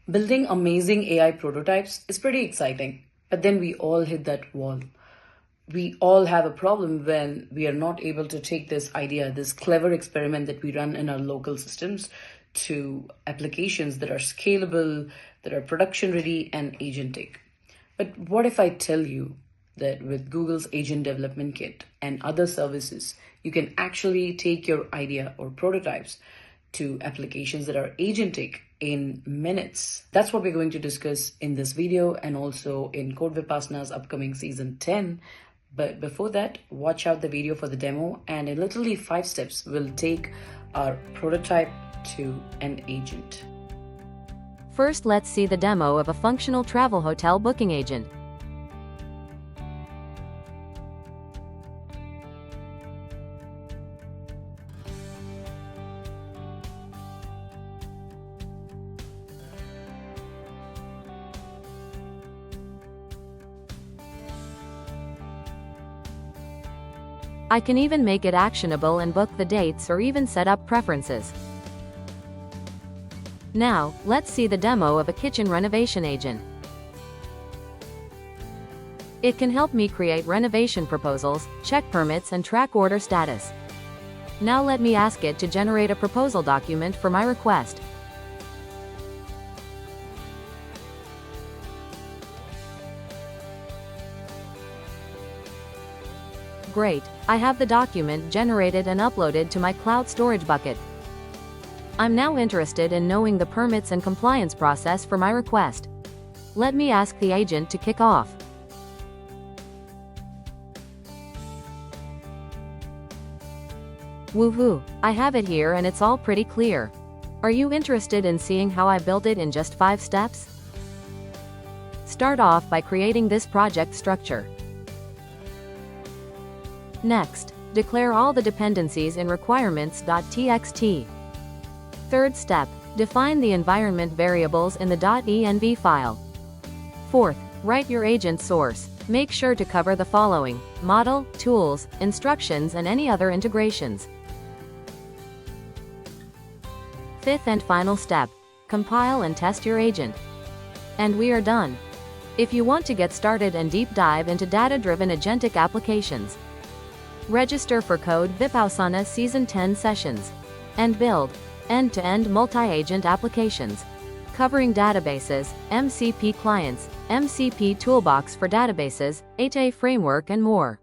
Building amazing AI prototypes is pretty exciting, but then we all hit that wall. We all have a problem when we are not able to take this idea, this clever experiment that we run in our local systems, to applications that are scalable, that are production ready, and agentic. But what if I tell you that with Google's Agent Development Kit and other services, you can actually take your idea or prototypes to applications that are agentic in minutes? That's what we're going to discuss in this video and also in Code Vipassana's upcoming season 10. But before that, watch out the video for the demo, and in literally 5 steps, we'll take our prototype to an agent. First, let's see the demo of a functional travel hotel booking agent. I can even make it actionable and book the dates or even set up preferences. Now, let's see the demo of a kitchen renovation agent. It can help me create renovation proposals, check permits, and track order status. Now let me ask it to generate a proposal document for my request. Great, I have the document generated and uploaded to my cloud storage bucket. I'm now interested in knowing the permits and compliance process for my request. Let me ask the agent to kick off. Woohoo! I have it here and it's all pretty clear. Are you interested in seeing how I built it in just 5 steps? Start off by creating this project structure. Next, declare all the dependencies in requirements.txt. Third step, define the environment variables in the .env file. Fourth, write your agent source. Make sure to cover the following: model, tools, instructions, and any other integrations. Fifth and final step, compile and test your agent. And we are done. If you want to get started and deep dive into data-driven agentic applications, register for Code Vipassana Season 10 sessions and build end-to-end multi-agent applications covering databases, MCP clients, MCP toolbox for databases, ADK framework, and more.